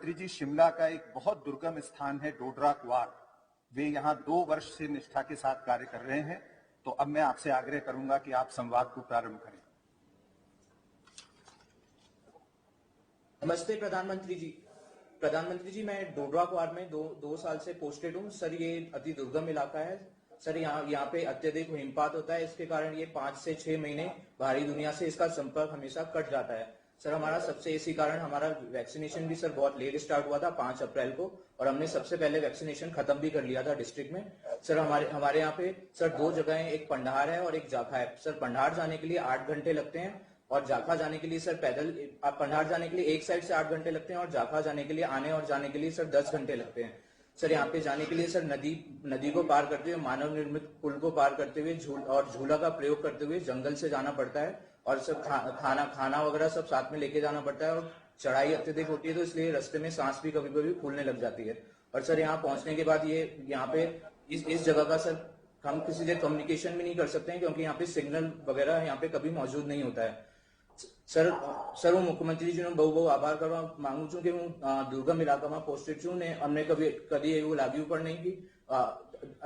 मंत्री जी, शिमला का एक बहुत दुर्गम स्थान है डोडरा क्वार। वे यहाँ 2 वर्ष से निष्ठा के साथ कार्य कर रहे हैं। तो अब मैं आपसे आग्रह करूंगा कि आप संवाद को प्रारंभ करें। नमस्ते प्रधानमंत्री जी। प्रधानमंत्री जी, मैं डोडरा क्वार में दो साल से पोस्टेड हूँ। सर, ये अति दुर्गम इलाका है। सर, यहाँ पे अत्यधिक हिमपात होता है। इसके कारण ये 5 से 6 महीने बाहरी दुनिया से इसका संपर्क हमेशा कट जाता है। सर, हमारा सबसे इसी कारण हमारा वैक्सीनेशन भी सर बहुत लेट स्टार्ट हुआ था 5 अप्रैल को, और हमने सबसे पहले वैक्सीनेशन खत्म भी कर लिया था डिस्ट्रिक्ट में। सर, हमारे यहाँ पे सर 2 जगह है, एक पंडार है और एक जाखा है। सर, पंडार जाने के लिए 8 घंटे लगते हैं और जाखा जाने के लिए सर पैदल, पंडार जाने के लिए एक साइड से 8 घंटे लगते हैं और जाखा जाने के लिए आने और जाने के लिए सर 10 घंटे लगते हैं। सर, यहाँ पे जाने के लिए सर नदी को पार करते हुए, मानव निर्मित पुल को पार करते हुए झूला का प्रयोग करते हुए जंगल से जाना पड़ता है, और सब खाना वगैरह सब साथ में लेके जाना पड़ता है, और चढ़ाई अत्यधिक होती है तो इसलिए रास्ते में सांस भी कभी कभी फूलने लग जाती है। और सर, यहाँ पहुंचने के बाद ये यहाँ पे इस जगह का सर हम किसी से कम्युनिकेशन भी नहीं कर सकते हैं, क्योंकि यहाँ पे सिग्नल वगैरह यहाँ पे कभी मौजूद नहीं होता है। सर હું મુખ્યમંત્રીજીનો બહુ બહુ આભાર કરવા માંગુ છું કે હું દુર્ગમ ઇલાકામાં પોસ્ટેડ છું ને અમને કદી એવું लाग्યું પણ નહીં कि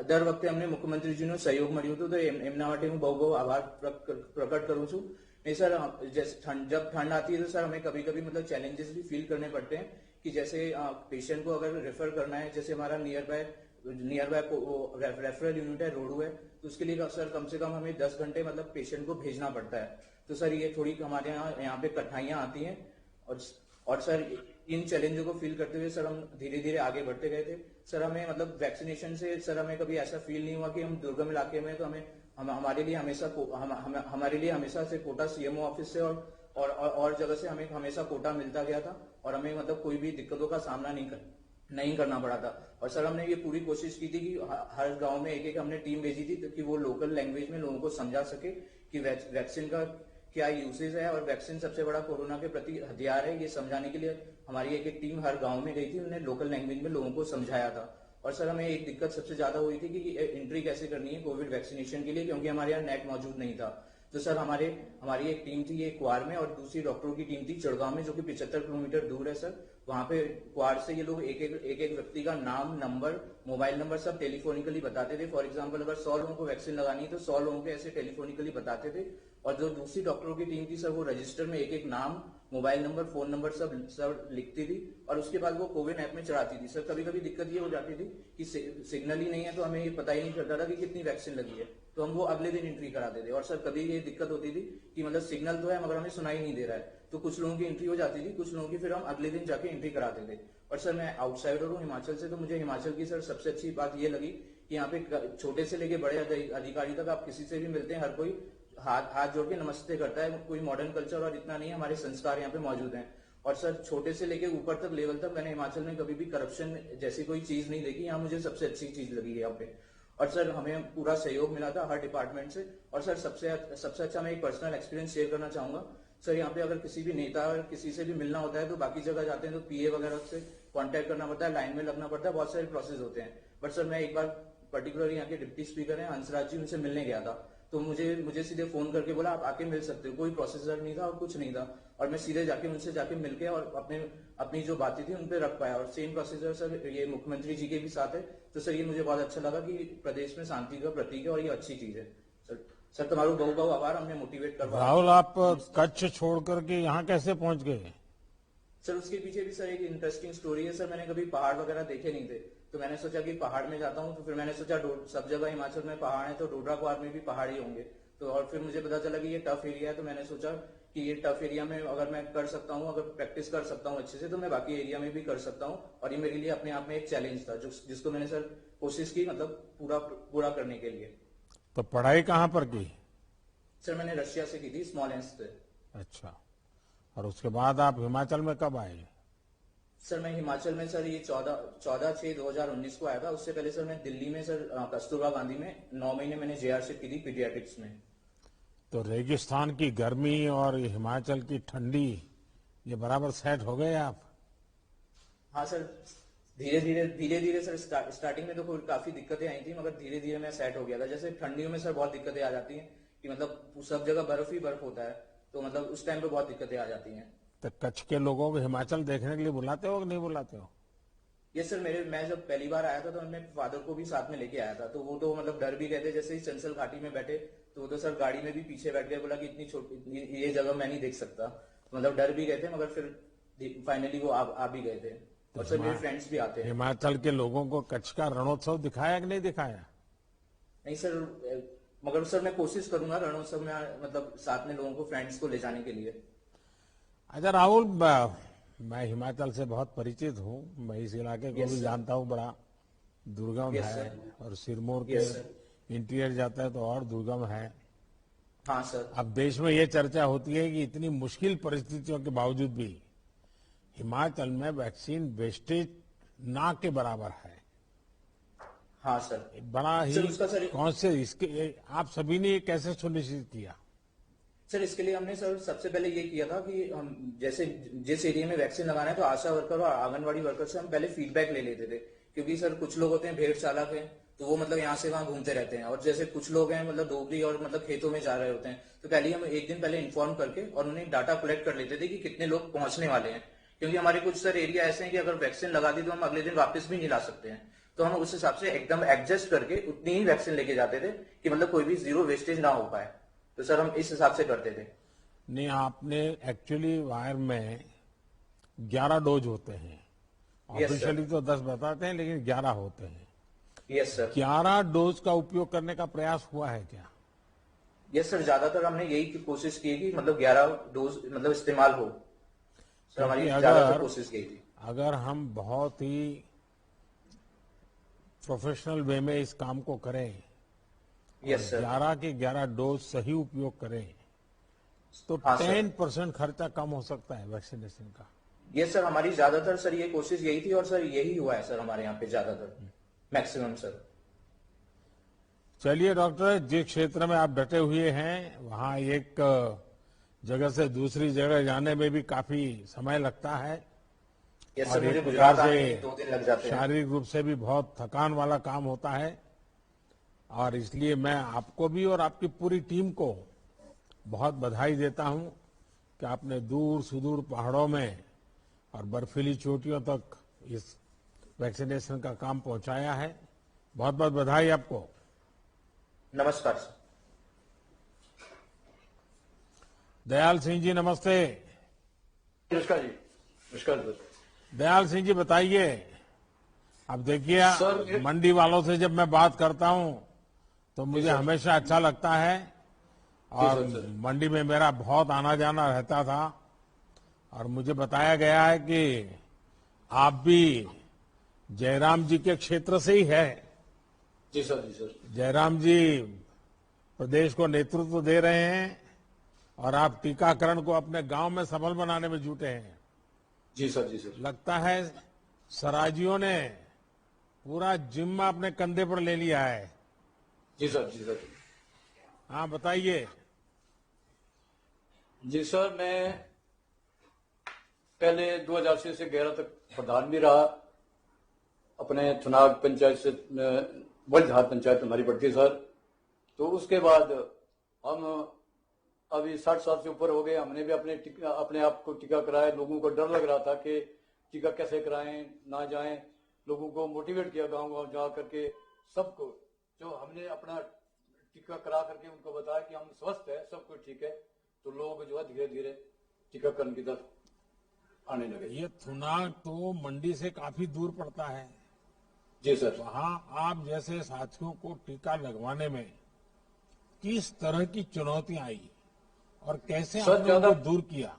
દર વખતે અમને મુખ્યમંત્રીજીનો સહયોગ મળ્યો હતો, તો એમના માટે હું બહુ બહુ આભાર પ્રકટ કરું છું। नहीं सर, जब ठंड आती है तो सर हमें कभी कभी मतलब चैलेंजेस भी फील करने पड़ते हैं कि जैसे पेशेंट को अगर रेफर करना है, जैसे हमारा नियर बाय रेफरल यूनिट है रोडू है, तो उसके लिए सर कम से कम हमें 10 घंटे मतलब पेशेंट को भेजना पड़ता है। तो सर ये थोड़ी हमारे यहाँ पे कठिनाइयां आती हैं, और सर इन चैलेंजों को फील करते हुए सर हम धीरे धीरे आगे बढ़ते गए थे। सर, हमें मतलब वैक्सीनेशन से सर हमें कभी ऐसा फील नहीं हुआ कि हम दुर्गम इलाके में, तो हमारे लिए हमेशा से कोटा सीएमओ ऑफिस से और जगह से हमें हमेशा कोटा मिलता गया था, और हमें मतलब कोई भी दिक्कतों का सामना नहीं करना पड़ा था। और सर, हमने ये पूरी कोशिश की थी कि हर गांव में एक हमने टीम भेजी थी कि वो लोकल लैंग्वेज में लोगों को समझा सके कि वैक्सीन का क्या यूसेज है और वैक्सीन सबसे बड़ा कोरोना के प्रति हथियार है। ये समझाने के लिए हमारी एक टीम हर गांव में गई थी, उन्होंने लोकल लैंग्वेज में लोगों को समझाया था। और सर, हमें एक दिक्कत सबसे ज्यादा हुई थी कि एंट्री कैसे करनी है कोविड वैक्सीनेशन के लिए, क्योंकि हमारे यहाँ नेट मौजूद नहीं था। तो सर, हमारी एक टीम थी ये क्वार में, और दूसरी डॉक्टरों की टीम थी चिड़गांव में, जो कि 75 किलोमीटर दूर है सर। वहां पे क्वार से ये लोग एक व्यक्ति का नाम, नंबर, मोबाइल नंबर सब टेलीफोनिकली बताते थे। फॉर एग्जाम्पल, अगर 100 लोगों को वैक्सीन लगानी है तो 100 लोगों को ऐसे टेलीफोनिकली बताते थे। और जो दूसरी डॉक्टरों की टीम थी सर, वो रजिस्टर में एक नाम, मोबाइल नंबर, फोन नंबर सब लिखती थी, और उसके बाद वो कोविन ऐप में चढ़ाती थी। सर, कभी कभी दिक्कत ये हो जाती थी कि सिग्नल ही नहीं है, तो हमें ये पता ही नहीं चलता था कि कितनी वैक्सीन लगी है, तो हम वो अगले दिन एंट्री कराते थे। और सर, कभी ये दिक्कत होती थी कि मतलब सिग्नल तो है मगर हमें सुनाई नहीं दे रहा है, तो कुछ लोगों की एंट्री हो जाती थी, कुछ लोगों की फिर हम अगले दिन जाके एंट्री कराते थे। और सर, मैं आउटसाइडर हूँ हिमाचल से, तो मुझे हिमाचल की सर सबसे अच्छी बात ये लगी कि यहाँ पे छोटे से लेके बड़े अधिकारी तक आप किसी से भी मिलते हैं, हर कोई हाथ जोड़ के नमस्ते करता है। कोई मॉडर्न कल्चर और इतना नहीं है, हमारे संस्कार यहाँ पे मौजूद हैं। और सर, छोटे से लेके ऊपर तक लेवल तक मैंने हिमाचल में कभी भी करप्शन जैसी कोई चीज नहीं देखी। यहाँ मुझे सबसे अच्छी चीज लगी है यहाँ पे। और सर, हमें पूरा सहयोग मिला था हर डिपार्टमेंट से। और सर, सबसे अच्छा मैं एक पर्सनल एक्सपीरियंस शेयर करना चाहूंगा। सर, यहाँ पे अगर किसी भी नेता और किसी से भी मिलना होता है तो बाकी जगह जाते हैं तो पीए वगैरह से कांटेक्ट करना पड़ता है, लाइन में लगना पड़ता है, बहुत सारे प्रोसेस होते हैं। बट सर, मैं एक बार पर्टिकुलर यहाँ के डिप्टी स्पीकर हैं हंसराज जी, उनसे मिलने गया था, तो मुझे सीधे फोन करके बोला आप आके मिल सकते हो। कोई प्रोसेसर नहीं था और कुछ नहीं था, और मैं सीधे उनसे जाके मिलके और अपनी जो बातें थी उन पे रख पाया। और सेम प्रोसीजर सर ये मुख्यमंत्री जी के भी साथ है। तो सर, ये मुझे बहुत अच्छा लगा कि प्रदेश में शांति का प्रतीक है और ये अच्छी चीज है। सर तुम्हारा बहुत बहुत आभार, हमने मोटिवेट करवा। राहुल, आप कच्छ छोड़ करके यहाँ कैसे पहुंच गए? सर, उसके पीछे भी सर एक इंटरेस्टिंग स्टोरी है। सर, मैंने कभी पहाड़ वगैरह देखे नहीं थे, तो मैंने सोचा कि पहाड़ में जाता हूँ। तो फिर मैंने सोचा सब जगह हिमाचल में पहाड़ है, तो डोडरा क्वार में भी पहाड़ ही होंगे। तो और फिर मुझे पता चला कि ये टफ एरिया है, तो मैंने सोचा कि ये टफ एरिया में अगर मैं कर सकता हूँ, अगर प्रैक्टिस कर सकता हूँ अच्छे से, तो मैं बाकी एरिया में भी कर सकता हूँ। और ये मेरे लिए अपने आप में एक चैलेंज था जिसको मैंने सर कोशिश की मतलब पूरा करने के लिए। तो पढ़ाई कहाँ पर की? सर, मैंने रशिया से की थी, स्मॉलेंस्क से। अच्छा, और उसके बाद आप हिमाचल में कब आए? सर, मैं हिमाचल में सर ये 14/6/2019 को आया था। उससे पहले सर मैं दिल्ली में सर कस्तूरबा गांधी में 9 महीने मैंने जेआरशिप की थी पीडियाट्रिक्स में। तो रेगिस्तान की गर्मी और हिमाचल की ठंडी, ये बराबर सेट हो गए आप? हाँ सर, धीरे धीरे सर स्टार्टिंग में तो काफी दिक्कतें आई थी, मगर धीरे धीरे मैं सेट हो गया था। जैसे ठंडियों में सर बहुत दिक्कतें आ जाती हैं कि मतलब सब जगह बर्फ ही बर्फ होता है, तो मतलब उस टाइम पे बहुत दिक्कतें आ जाती हैं। तो कच्छ के लोगों को हिमाचल देखने के लिए बुलाते हो कि नहीं बुलाते हो? ये सर मैं जब पहली बार आया था तो मैं फादर को भी साथ में लेके आया था, तो वो तो मतलब डर भी गए थे। जैसे ही चंसल घाटी में बैठे तो वो तो सर गाड़ी में भी पीछे बैठ गए, बोला कि इतनी छोटी ये जगह मैं नहीं देख सकता, मतलब डर भी गए थे। मगर फिर फाइनली वो आ भी गए थे। और सर मेरे फ्रेंड्स भी आते हैं। हिमाचल के लोगों को कच्छ का रणोत्सव दिखाया कि नहीं दिखाया? नहीं सर, मगर सर मैं कोशिश करूंगा रणोत्सव में मतलब साथ में लोगों को, फ्रेंड्स को ले जाने के लिए। अच्छा राहुल, मैं हिमाचल से बहुत परिचित हूँ, मैं इस इलाके को भी जानता हूँ, बड़ा दुर्गम है और सिरमौर के इंटीरियर जाता है तो और दुर्गम है। हाँ सर। अब देश में ये चर्चा होती है कि इतनी मुश्किल परिस्थितियों के बावजूद भी हिमाचल में वैक्सीन वेस्टेज ना के बराबर है। हाँ सर। बड़ा ही सर कौन से इसके आप सभी ने ये कैसे सुनिश्चित किया? सर इसके लिए हमने सर सबसे पहले ये किया था कि हम जैसे जिस एरिया में वैक्सीन लगाना है तो आशा वर्कर और आंगनवाड़ी वर्कर से हम पहले फीडबैक ले लेते थे, क्योंकि सर कुछ लोग होते हैं भेड़ चालक हैं, तो वो मतलब यहाँ से वहां घूमते रहते हैं। और जैसे कुछ लोग हैं मतलब डोगरी और मतलब खेतों में जा रहे होते हैं, तो पहले हम एक दिन पहले इन्फॉर्म करके और उन्हें डाटा कलेक्ट कर लेते थे कि कितने लोग पहुंचने वाले हैं। क्योंकि हमारे कुछ सर एरिया ऐसे हैं कि अगर वैक्सीन लगा दी तो हम अगले दिन वापस भी नहीं ला सकते हैं, तो हम उस हिसाब से एकदम एडजस्ट करके उतनी ही वैक्सीन लेके जाते थे कि मतलब कोई भी जीरो वेस्टेज ना हो पाए। तो सर हम इस हिसाब से करते थे। नहीं, आपने एक्चुअली वायर में 11 डोज होते हैं, ऑफिशियली तो 10 बताते हैं लेकिन 11 होते हैं। Yes sir. 11 डोज का उपयोग करने का प्रयास हुआ है क्या? यस सर, ज्यादातर हमने यही कोशिश की कि मतलब 11 डोज मतलब इस्तेमाल हो सर, हमारी ज्यादातर कोशिश यही थी। अगर हम बहुत ही प्रोफेशनल वे में इस काम को करें, यस सर, 11 के 11 डोज सही उपयोग करें तो हाँ 10% खर्चा कम हो सकता है वैक्सीनेशन का। ये सर हमारी ज्यादातर सर ये कोशिश यही थी और सर यही हुआ है सर हमारे यहाँ पे ज्यादातर मैक्सिमम सर। चलिए डॉक्टर, जिस क्षेत्र में आप डटे हुए हैं वहां एक जगह से दूसरी जगह जाने में भी काफी समय लगता है। यस और सर, मुझे एक गुजरात प्रकार आने से में 2 दिन लग जाते हैं। शारीरिक रूप से भी बहुत थकान वाला काम होता है, और इसलिए मैं आपको भी और आपकी पूरी टीम को बहुत बधाई देता हूं कि आपने दूर सुदूर पहाड़ों में और बर्फीली चोटियों तक इस वैक्सीनेशन का काम पहुंचाया है। बहुत बहुत बधाई आपको। नमस्कार सर। दयाल सिंह जी नमस्ते। नमस्कार जी। नमस्कार सर। दयाल सिंह जी बताइए, अब देखिए सर, मंडी वालों से जब मैं बात करता हूं तो मुझे हमेशा अच्छा लगता है, और मंडी में मेरा बहुत आना जाना रहता था, और मुझे बताया गया है कि आप भी जयराम जी के क्षेत्र से ही है। जी सर। जी सर। जयराम जी प्रदेश को नेतृत्व दे रहे हैं और आप टीकाकरण को अपने गांव में सफल बनाने में जुटे हैं। जी सर। जी सर। लगता है सराजियों ने पूरा जिम्मा अपने कंधे पर ले लिया है। जी सर। जी सर। हाँ बताइए। जी सर, मैं पहले 2006 से 11 तक प्रधान भी रहा अपने थुनाग पंचायत से। बलझार पंचायत हमारी पड़ती सर। तो उसके बाद हम अभी 60 साल से ऊपर हो गए, हमने भी अपने आप को टीका कराया। लोगों को डर लग रहा था कि टीका कैसे कराएं, ना जाएं। लोगों को मोटिवेट किया गांव गांव जा करके सबको, जो हमने अपना टीका करा करके उनको बताया कि हम स्वस्थ है, सब कुछ ठीक है, तो लोग जो है धीरे धीरे टीकाकरण की तरफ आने लगे। ये थुनाग तो मंडी से काफी दूर पड़ता है। जी सर। वहां आप जैसे साथियों को टीका लगवाने में किस तरह की चुनौतियां आई और कैसे आपने उनको दूर किया?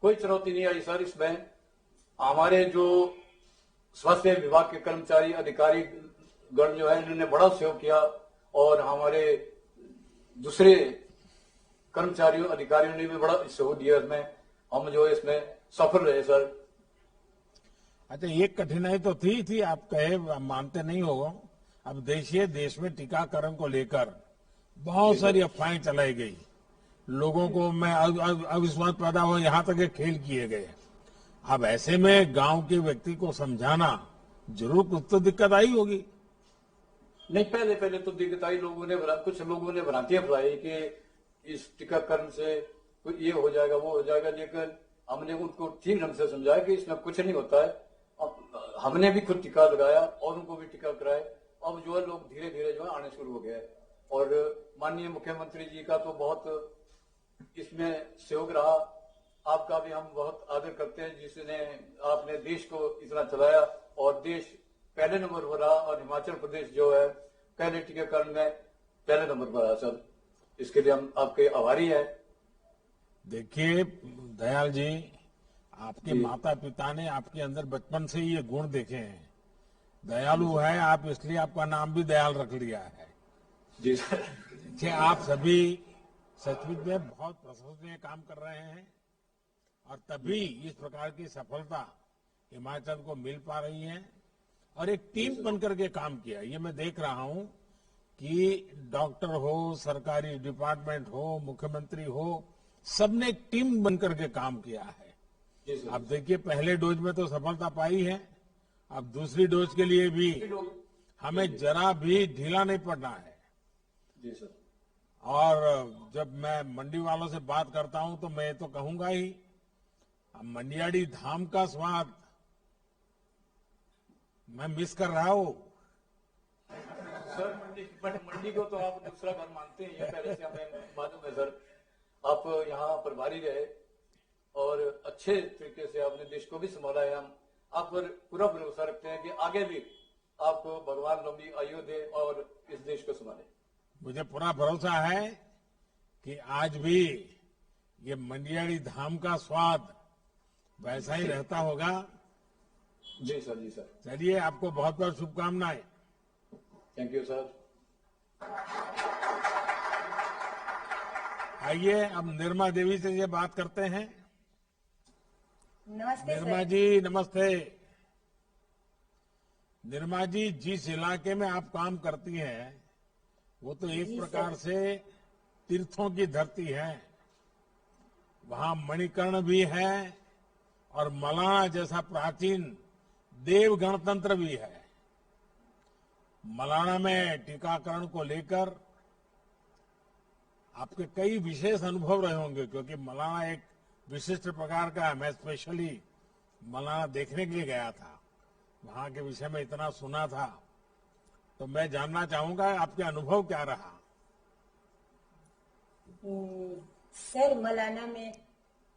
कोई चुनौती नहीं आई सर। इसमें हमारे जो स्वास्थ्य विभाग के कर्मचारी अधिकारी गण जो है इन्होंने बड़ा सहयोग किया, और हमारे दूसरे कर्मचारियों अधिकारियों ने भी बड़ा सहयोग दिया। इसमें हम जो है इसमें सफल रहे सर। अच्छा, एक कठिनाई तो थी आप कहे मानते नहीं होगा। अब देखिए देश में टीकाकरण को लेकर बहुत सारी अफवाहें चलाई गई, लोगों को में अविश्वास पैदा हुआ, यहाँ तक के खेल किए गए। अब ऐसे में गांव के व्यक्ति को समझाना जरूर कुछ तो दिक्कत आई होगी। नहीं, पहले तो दिक्कत आई। कुछ लोगों ने भ्रांतियां फैलाई कि इस टीकाकरण से ये हो जाएगा वो हो जाएगा, लेकिन हमने उनको ठीक ढंग से समझाया कि इसमें कुछ नहीं होता है। अब हमने भी खुद टीका लगाया और उनको भी टीका कराए। अब जो है लोग धीरे धीरे जो है आने शुरू हो गए। और माननीय मुख्यमंत्री जी का तो बहुत इसमें सहयोग रहा। आपका भी हम बहुत आदर करते हैं, जिसने आपने देश को इतना चलाया और देश पहले नंबर पर रहा और हिमाचल प्रदेश जो है पहले टीकाकरण में पहले नंबर पर रहा। सर, इसके लिए हम आपके आभारी हैं। देखिए दयाल जी, आपके माता पिता ने आपके अंदर बचपन से ही ये गुण देखे हैं। दयालु है आप, इसलिए आपका नाम भी दयाल रख लिया है। जी सर। देखिए आप सभी सचमुच में बहुत प्रशंसनीय काम कर रहे हैं और तभी इस प्रकार की सफलता हिमाचल को मिल पा रही है। और एक टीम बनकर के काम किया, ये मैं देख रहा हूं कि डॉक्टर हो, सरकारी डिपार्टमेंट हो, मुख्यमंत्री हो, सबने एक टीम बनकर के काम किया है। अब देखिए पहले डोज में तो सफलता पाई है, अब दूसरी डोज के लिए भी हमें जरा भी ढीला नहीं पड़ना है। जी सर। और जब मैं मंडी वालों से बात करता हूं तो मैं तो कहूंगा ही, मंडियाड़ी धाम का स्वाद मैं मिस कर रहा हूं। सर मंडी को तो आप दूसरा घर मानते हैं, ये पहले से हमें मालूम है सर। आप यहाँ प्रभारी रहे और अच्छे तरीके से आपने देश को भी संभाला है। हम आप पर पूरा भरोसा रखते हैं कि आगे भी आपको भगवान लंबी आयु दे और इस देश को संभाले। मुझे पूरा भरोसा है कि आज भी ये मंडियाड़ी धाम का स्वाद वैसा ही रहता होगा। जी सर, जी सर। चलिए आपको बहुत बहुत शुभकामनाएं। Thank you sir. आइए अब निर्मा देवी से ये बात करते हैं। नमस्ते निर्मा सर। जी नमस्ते। निर्मा जी, जिस इलाके में आप काम करती हैं वो तो एक प्रकार से तीर्थों की धरती है। वहां मणिकर्ण भी है और मलाना जैसा प्राचीन देव गणतंत्र भी है। मलाना में टीकाकरण को लेकर आपके कई विशेष अनुभव रहे होंगे, क्योंकि मलाना एक विशिष्ट प्रकार का है। मैं स्पेशली मलाना देखने के लिए गया था, वहां के विषय में इतना सुना था, तो मैं जानना चाहूंगा आपके अनुभव क्या रहा। सर, मलाना में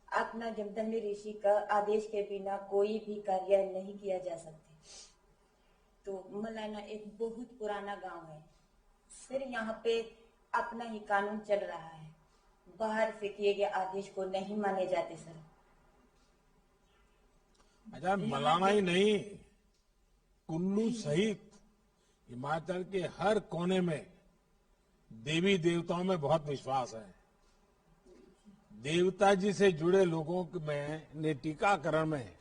अपना जमदग्नि ऋषि का आदेश के बिना कोई भी कार्य नहीं किया जा सकता। तो मलाना एक बहुत पुराना गांव है सर। यहाँ पे अपना ही कानून चल रहा है, बाहर से किए गए आदेश को नहीं माने जाते सर। अच्छा, मलाना ही नहीं, कुल्लू सहित हिमाचल के हर कोने में देवी देवताओं में बहुत विश्वास है। देवता जी से जुड़े लोगों में ने टीकाकरण में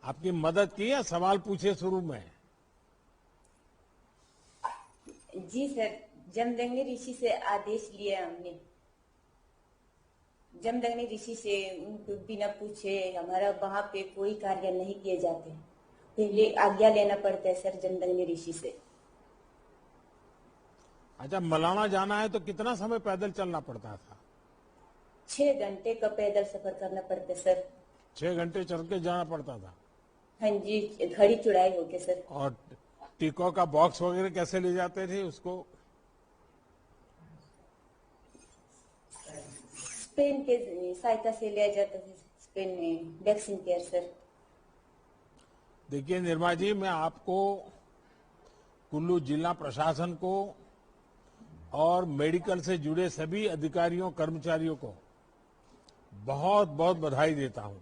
आपकी मदद की है? सवाल पूछे शुरू में। जी सर, जमदग्नि ऋषि से आदेश लिया हमने। जमदग्नि ऋषि से उनको बिना पूछे हमारा वहां पे कोई कार्य नहीं किए जाते, पहले आज्ञा लेना पड़ता है सर जमदग्नि ऋषि से। अच्छा, मलाना जाना है तो कितना समय पैदल चलना पड़ता था? 6 घंटे का पैदल सफर करना पड़ता है सर। 6 घंटे चल के जाना पड़ता था? हाँ जी, घड़ी चुड़ाई होके सर। और टीकों का बॉक्स वगैरह कैसे ले जाते थे उसको? स्पेन के सहायता से लिया जाता है, स्पेन में वैक्सीन केयर सर। देखिए निर्मा जी, मैं आपको, कुल्लू जिला प्रशासन को और मेडिकल से जुड़े सभी अधिकारियों कर्मचारियों को बहुत बहुत बधाई देता हूं।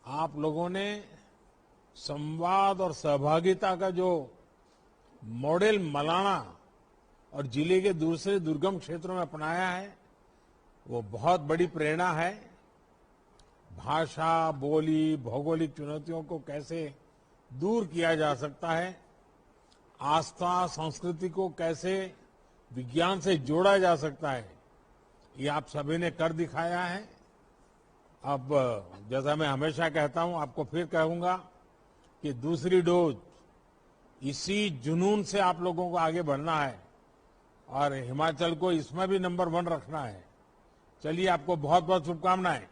आप लोगों ने संवाद और सहभागिता का जो मॉडल मलाना और जिले के दूसरे दुर्गम क्षेत्रों में अपनाया है, वो बहुत बड़ी प्रेरणा है। भाषा, बोली, भौगोलिक चुनौतियों को कैसे दूर किया जा सकता है, आस्था, संस्कृति को कैसे विज्ञान से जोड़ा जा सकता है, ये आप सभी ने कर दिखाया है। अब जैसा मैं हमेशा कहता हूं, आपको फिर कहूंगा कि दूसरी डोज इसी जुनून से आप लोगों को आगे बढ़ना है और हिमाचल को इसमें भी नंबर 1 रखना है। चलिए, आपको बहुत बहुत शुभकामनाएं।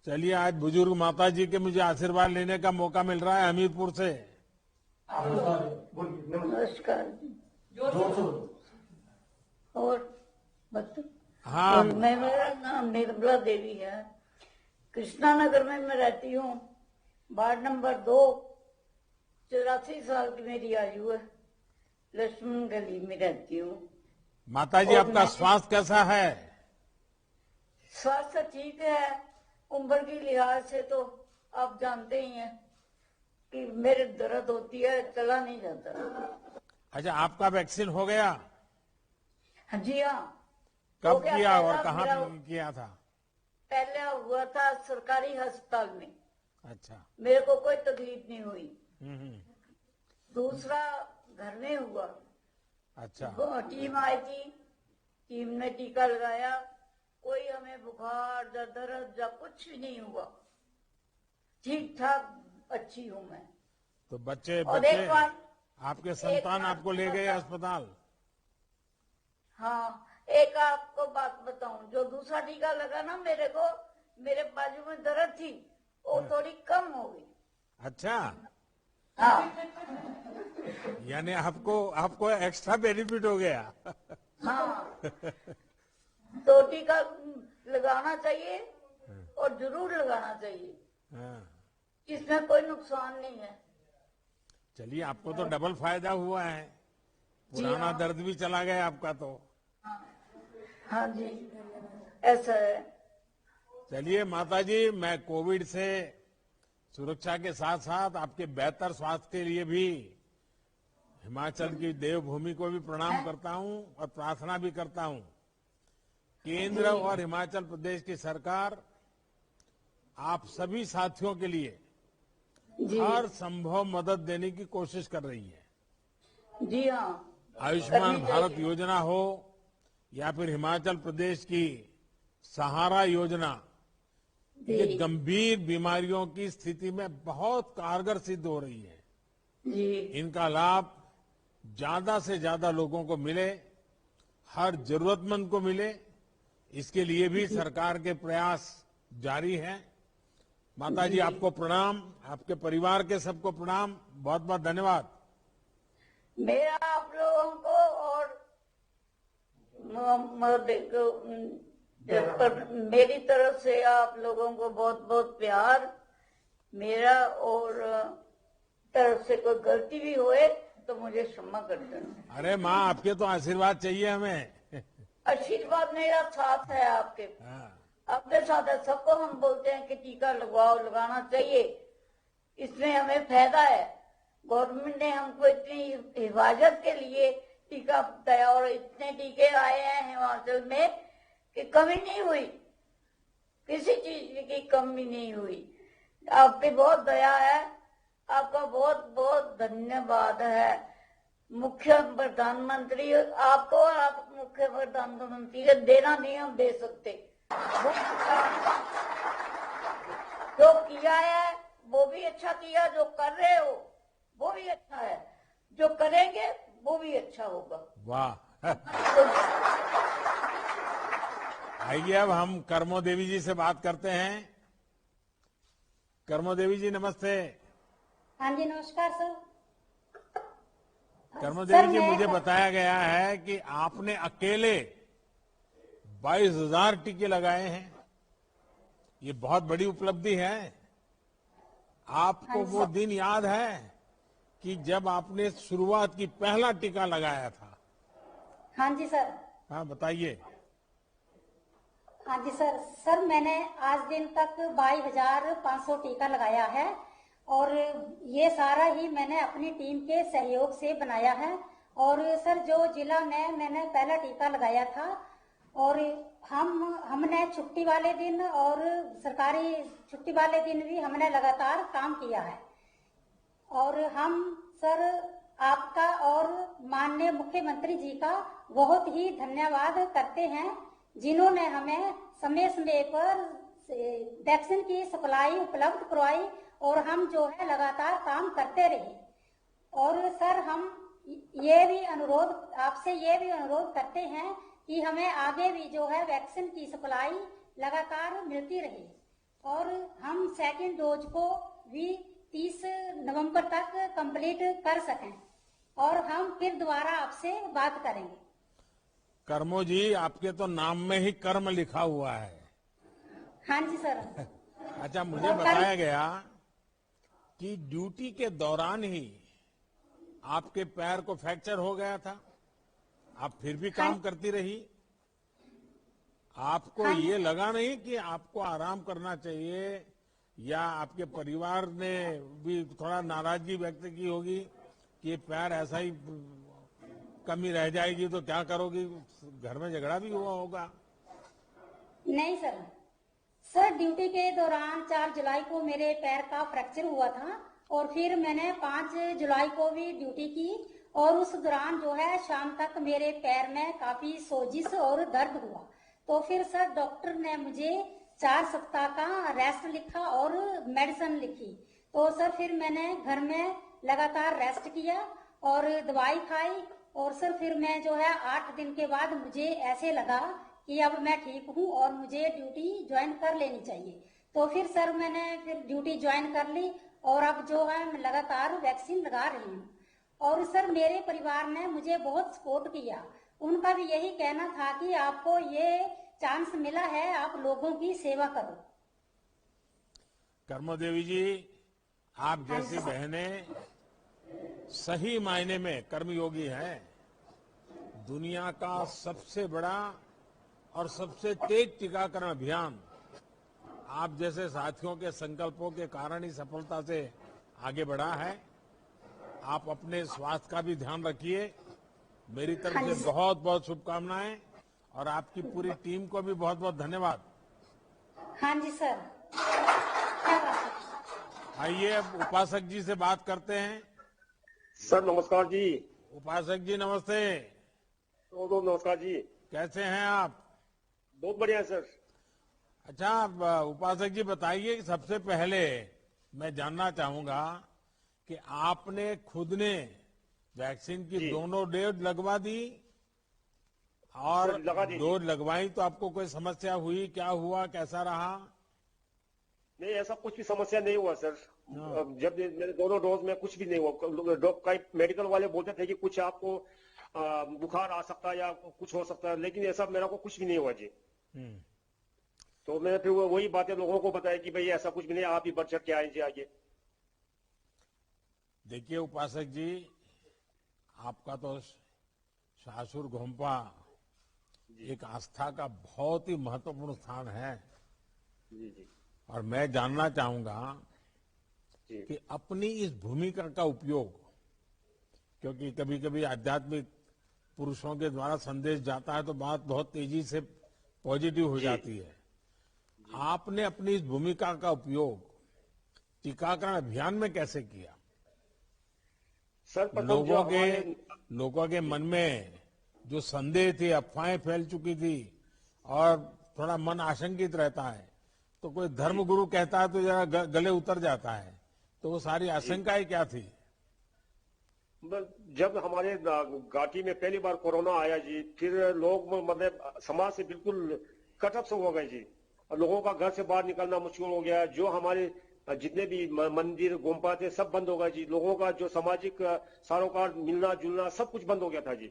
चलिए, आज बुजुर्ग माता जी के मुझे आशीर्वाद लेने का मौका मिल रहा है हमीरपुर से। नमस्कार और बता। हाँ, और मेरा नाम निर्मला देवी है। कृष्णा नगर में मैं रहती हूँ, वार्ड नंबर 2। 84 साल की मेरी आयु है। लक्ष्मण गली में रहती हूँ। माता जी, आपका स्वास्थ्य कैसा है? स्वास्थ्य ठीक है। उम्र की लिहाज से तो आप जानते ही हैं कि मेरे दर्द होती है, चला नहीं जाता। अच्छा, आपका वैक्सीन हो गया? हाँ जी, हाँ। कब हो गया, किया और पहला कहाँ मेरा किया था? पहले हुआ था सरकारी अस्पताल में। अच्छा। मेरे को कोई तकलीफ नहीं हुई। हम्म। दूसरा घर में हुआ। अच्छा। वो टीम आई थी, टीम ने टीका लगाया, कोई हमें बुखार या दर्द या कुछ भी नहीं हुआ। ठीक ठाक अच्छी हूँ मैं। तो बच्चे और बच्चे एक बार आपके संतान बार आपको ले गए अस्पताल? हाँ, एक आपको बात बताऊं, जो दूसरा टीका लगा ना मेरे को, मेरे बाजू में दर्द थी, वो थोड़ी कम हो गई। अच्छा, हाँ यानी आपको एक्स्ट्रा बेनिफिट हो गया। हाँ, तो टीका लगाना चाहिए और जरूर लगाना चाहिए। हाँ। इसमें कोई नुकसान नहीं है। चलिए, आपको तो डबल फायदा हुआ है, पुराना हाँ। दर्द भी चला गया आपका तो। हाँ जी, ऐसा है। चलिए माता जी, मैं कोविड से सुरक्षा के साथ साथ आपके बेहतर स्वास्थ्य के लिए भी हिमाचल की देवभूमि को भी प्रणाम करता हूं और प्रार्थना भी करता हूं। केंद्र और हिमाचल प्रदेश की सरकार आप सभी साथियों के लिए जी हर संभव मदद देने की कोशिश कर रही है। जी हाँ, आयुष्मान करनी भारत चाहिए। योजना हो या फिर हिमाचल प्रदेश की सहारा योजना, ये जी गंभीर बीमारियों की स्थिति में बहुत कारगर सिद्ध हो रही है। जी इनका लाभ ज्यादा से ज्यादा लोगों को मिले, हर जरूरतमंद को मिले, इसके लिए भी सरकार के प्रयास जारी हैं। माता जी, आपको प्रणाम, आपके परिवार के सबको प्रणाम, बहुत बहुत धन्यवाद। मेरा आप लोगों को और मेरी तरफ से आप लोगों को बहुत बहुत प्यार। मेरा और तरफ से कोई गलती भी होए तो मुझे क्षमा कर देना। अरे माँ, आपके तो आशीर्वाद चाहिए हमें। आशीर्वाद मेरा साथ है आपके, हाँ। आपके साथ है। सबको हम बोलते हैं कि टीका लगवाओ, लगाना चाहिए, इसमें हमें फायदा है। गवर्नमेंट ने हमको इतनी हिफाजत के लिए टीका दिया और इतने टीके आए हैं हिमाचल में कि कमी नहीं हुई, किसी चीज की कमी नहीं हुई। आपकी बहुत दया है, आपका बहुत बहुत धन्यवाद है। मुख्य प्रधानमंत्री आपको और आप मुख्य प्रधानमंत्री के देना नहीं हम दे सकते। जो किया है वो भी अच्छा किया, जो कर रहे हो वो भी अच्छा है, जो करेंगे वो भी अच्छा होगा। वाह। आइए, अब हम कर्मो देवी जी से बात करते हैं। कर्मो देवी जी, नमस्ते। हाँ जी, नमस्कार सर। कर्मो सर, देवी जी, मैं- मुझे बताया गया है कि आपने अकेले 22,000 टीके लगाए हैं। ये बहुत बड़ी उपलब्धि है। आपको हाँ, वो दिन याद है कि जब आपने शुरुआत की, पहला टीका लगाया था? हाँ जी सर। हाँ, बताइए। हाँ जी सर। सर, मैंने आज दिन तक 22,500 टीका लगाया है और ये सारा ही मैंने अपनी टीम के सहयोग से बनाया है। और सर, जो जिला में मैंने पहला टीका लगाया था और हमने छुट्टी वाले दिन और सरकारी छुट्टी वाले दिन भी हमने लगातार काम किया है। और हम सर आपका और माननीय मुख्यमंत्री जी का बहुत ही धन्यवाद करते हैं, जिन्होंने हमें समय समय पर वैक्सीन की सप्लाई उपलब्ध करवाई और हम जो है लगातार काम करते रहे। और सर, हम ये भी अनुरोध आपसे ये भी अनुरोध करते हैं कि हमें आगे भी जो है वैक्सीन की सप्लाई लगातार मिलती रहे और हम सेकेंड डोज को भी 30 नवंबर तक कंप्लीट कर सकें और हम फिर दोबारा आपसे बात करेंगे। कर्मो जी, आपके तो नाम में ही कर्म लिखा हुआ है। हाँ जी सर। अच्छा, मुझे बताया गया कि ड्यूटी के दौरान ही आपके पैर को फ्रैक्चर हो गया था, आप फिर भी काम करती रही। आपको ये लगा नहीं कि आपको आराम करना चाहिए, या आपके परिवार ने भी थोड़ा नाराजगी व्यक्त की होगी कि ये पैर ऐसा ही कमी रह जाएगी तो क्या करोगी, घर में झगड़ा भी हुआ होगा? नहीं सर, सर ड्यूटी के दौरान 4 जुलाई को मेरे पैर का फ्रैक्चर हुआ था और फिर मैंने 5 जुलाई को भी ड्यूटी की और उस दौरान जो है शाम तक मेरे पैर में काफी सोजिश और दर्द हुआ। तो फिर सर डॉक्टर ने मुझे 4 सप्ताह का रेस्ट लिखा और मेडिसिन लिखी। तो सर फिर मैंने घर में लगातार रेस्ट किया और दवाई खाई और सर फिर मैं जो है 8 दिन के बाद मुझे ऐसे लगा कि अब मैं ठीक हूँ और मुझे ड्यूटी ज्वाइन कर लेनी चाहिए। तो फिर सर मैंने फिर ड्यूटी ज्वाइन कर ली और अब जो है मैं लगातार वैक्सीन लगा रही हूँ। और सर मेरे परिवार ने मुझे बहुत सपोर्ट किया, उनका भी यही कहना था कि आपको ये चांस मिला है, आप लोगों की सेवा करो। कर्मो देवी जी, आप जैसी बहनें सही मायने में कर्मयोगी हैं। दुनिया का सबसे बड़ा और सबसे तेज टीकाकरण अभियान आप जैसे साथियों के संकल्पों के कारण ही सफलता से आगे बढ़ा है। आप अपने स्वास्थ्य का भी ध्यान रखिए। मेरी तरफ से बहुत बहुत शुभकामनाएं और आपकी पूरी टीम को भी बहुत बहुत धन्यवाद। हाँ जी सर। आइए अब उपासक जी से बात करते हैं। सर नमस्कार जी। उपासक जी नमस्ते। तो नमस्कार जी। कैसे हैं आप? बहुत बढ़िया सर। अच्छा, उपासक जी बताइए, सबसे पहले मैं जानना चाहूंगा कि आपने खुद ने वैक्सीन की दोनों डोज लगवा दी और डोज लगवाई तो आपको कोई समस्या हुई? क्या हुआ, कैसा रहा? नहीं, ऐसा कुछ भी समस्या नहीं हुआ सर। जब मेरे दोनों डोज में कुछ भी नहीं हुआ। मेडिकल वाले बोलते थे कि कुछ आपको बुखार आ सकता है या कुछ हो सकता है, लेकिन ऐसा मेरा को कुछ भी नहीं हुआ जी। तो मैंने फिर वही बातें लोगों को बताया कि भाई ऐसा कुछ भी नहीं, आप ही बढ़ चढ़ के आए जी आगे। देखिए उपासक जी, आपका तो सासुर घोंपा एक आस्था का बहुत ही महत्वपूर्ण स्थान है। जी जी। और मैं जानना चाहूंगा कि अपनी इस भूमिका का उपयोग, क्योंकि कभी कभी आध्यात्मिक पुरुषों के द्वारा संदेश जाता है तो बात बहुत तेजी से पॉजिटिव हो जाती है। आपने अपनी इस भूमिका का उपयोग टीकाकरण अभियान में कैसे किया? सर लोगों के मन में जो संदेह थे, अफवाहें फैल चुकी थी और थोड़ा मन आशंकित रहता है, तो कोई धर्मगुरु कहता है तो जरा गले उतर जाता है, तो वो सारी आशंकाएं क्या थी? जब हमारे घाटी में पहली बार कोरोना आया जी, फिर लोग मतलब समाज से बिल्कुल कट ऑफ से हो गए जी। लोगों का घर से बाहर निकलना मुश्किल हो गया। जो हमारे जितने भी मंदिर गोम्पा थे सब बंद हो गए जी। लोगों का जो सामाजिक सरोकार, मिलना जुलना सब कुछ बंद हो गया था जी।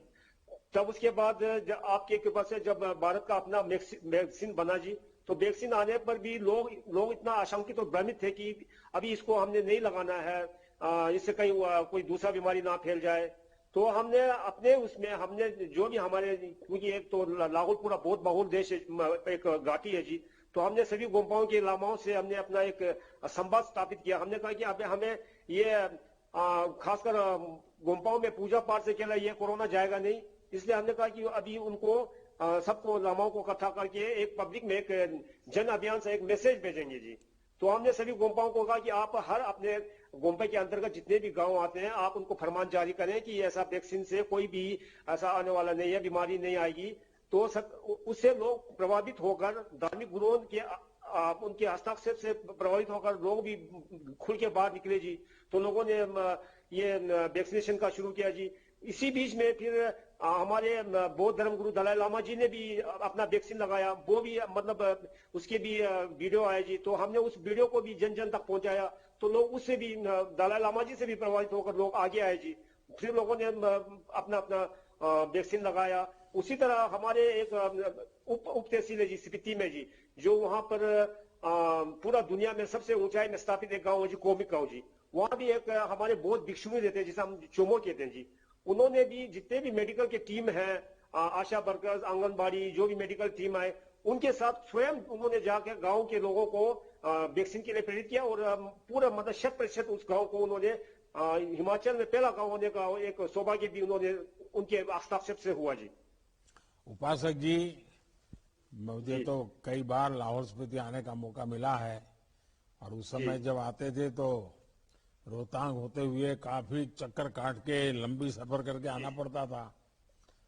तब उसके बाद आपके कृपा से जब भारत का अपना वैक्सीन बना जी, तो वैक्सीन आने पर भी लोग इतना आशंकित और भ्रमित थे कि अभी इसको हमने नहीं लगाना है, इससे कहीं कोई दूसरा बीमारी ना फैल जाए। तो हमने अपने उसमें हमने जो भी हमारे, क्योंकि एक तो लाहौलपुरा बहुत बहुल देश एक घाटी है जी, तो हमने सभी गोम्पाओं के लामाओं से हमने अपना एक संवाद स्थापित किया। हमने कहा कि अब हमें ये खासकर गोम्पाओं में पूजा पाठ से केवल ये कोरोना जाएगा नहीं, इसलिए हमने कहा कि अभी उनको सबको लामाओं को इकट्ठा करके एक पब्लिक में एक जन अभियान से एक मैसेज भेजेंगे जी। तो हमने सभी गोम्पाओं को कहा कि आप हर अपने गोम्पे के अंतर्गत जितने भी गांव आते हैं, आप उनको फरमान जारी करें कि ऐसा वैक्सीन से कोई भी ऐसा आने वाला नहीं है, बीमारी नहीं आएगी। तो उससे लोग प्रभावित होकर धार्मिक गुरुओं के उनके हस्तक्षेप से प्रभावित होकर लोग भी खुल के बाहर निकले जी। तो लोगों ने ये वैक्सीनेशन का शुरू किया जी। इसी बीच में फिर हमारे बौद्ध धर्म गुरु दलाई लामा जी ने भी अपना वैक्सीन लगाया, वो भी मतलब उसके भी वीडियो आया जी, तो हमने उस वीडियो को भी जन जन तक पहुंचाया, तो लोग उससे भी दलाई लामा जी से भी प्रभावित होकर लोग आगे आए जी, फिर लोगों ने अपना अपना वैक्सीन लगाया। उसी तरह हमारे एक उप तहसील है जी स्पीति में जी, जो वहां पर पूरा दुनिया में सबसे ऊंचाई में स्थापित एक गांव है जी, कोमिक गांव जी, वहां भी एक हमारे बौद्ध भिक्षु रहते हैं जिसे हम चोमो कहते हैं जी, उन्होंने भी जितने भी मेडिकल के टीम है, आशा वर्कर्स, आंगनबाड़ी, जो भी मेडिकल टीम आए, उनके साथ स्वयं उन्होंने जाकर गांव के लोगों को वैक्सीन के लिए प्रेरित किया, और पूरा मतलब 100% उस गांव को उन्होंने हिमाचल में पहला गांव होने का एक सौभाग्य भी उन्होंने उनके हस्ताक्षर से हुआ जी। उपासक जी, मुझे तो कई बार लाहौल स्पीति आने का मौका मिला है, और उस समय जब आते थे तो रोहतांग होते हुए काफी चक्कर काट के लंबी सफर करके आना पड़ता था।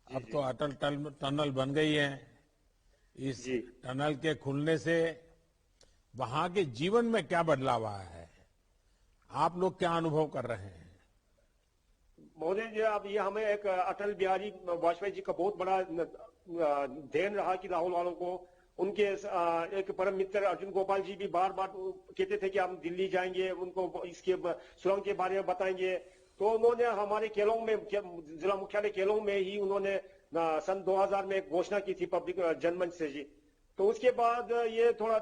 अब तो अटल टनल बन गई है, इस टनल के खुलने से वहां के जीवन में क्या बदलाव आया है, आप लोग क्या अनुभव कर रहे हैं? महोदय जी, अब ये हमें एक अटल बिहारी वाजपेयी जी का बहुत बड़ा देन रहा कि लाहौल वालों को, उनके एक परम मित्र अर्जुन गोपाल जी भी बार बार कहते थे कि हम दिल्ली जाएंगे, उनको इसके सुरंग के बारे में बताएंगे, तो उन्होंने हमारे केलोंग में, जिला मुख्यालय केलोंग में ही उन्होंने सन 2000 में एक घोषणा की थी पब्लिक जनमंच से जी। तो उसके बाद ये थोड़ा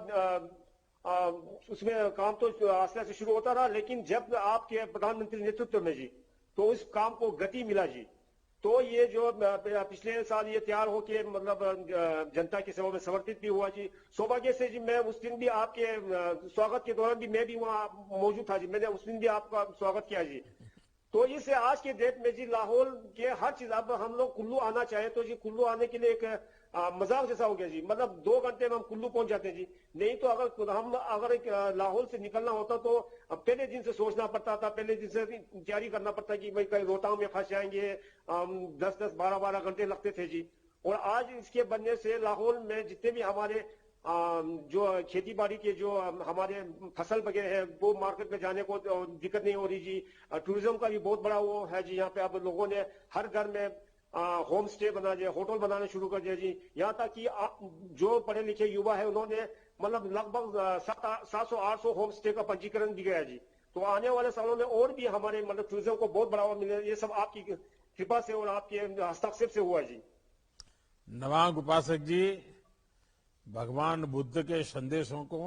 उसमें काम तो आस्ते आस्ते शुरू होता रहा, लेकिन जब आपके प्रधानमंत्री नेतृत्व में जी, तो उस काम को गति मिला जी। तो ये जो पिछले साल ये तैयार होके मतलब जनता की सेवा में समर्पित भी हुआ जी। सौभाग्य से जी मैं उस दिन भी आपके स्वागत के दौरान भी मैं भी वहाँ मौजूद था जी, मैंने उस दिन भी आपका स्वागत किया जी। तो इससे आज के डेट में जी लाहौल के हर चीज, अब हम लोग कुल्लू आना चाहे तो जी कुल्लू आने के लिए एक मजाक जैसा हो गया जी, मतलब 2 घंटे में हम कुल्लू पहुंच जाते हैं जी। नहीं तो अगर एक लाहौल से निकलना होता तो पहले दिन से सोचना पड़ता था, पहले दिन से तैयारी करना पड़ता कि भाई कहीं रोहतांग में फंस जाएंगे, 10-10, 12-12 घंटे लगते थे जी। और आज इसके बनने से लाहौल में जितने भी हमारे जो खेती बाड़ी के जो हमारे फसल वगैरह है, वो मार्केट में जाने को दिक्कत नहीं हो रही जी। टूरिज्म का भी बहुत बड़ा वो है जी, यहाँ पे अब लोगों ने हर घर में होम स्टे बना दिया, होटल बनाने शुरू कर दिया जी। यहाँ तक कि जो पढ़े लिखे युवा है उन्होंने मतलब लगभग 700-800 होम स्टे का पंजीकरण भी गया जी। तो आने वाले सालों में और भी हमारे मतलब टूरिज्म को बहुत बढ़ावा मिले, ये सब आपकी कृपा से और आपके हस्ताक्षर से हुआ जी। नवांग उपासक जी, भगवान बुद्ध के संदेशों को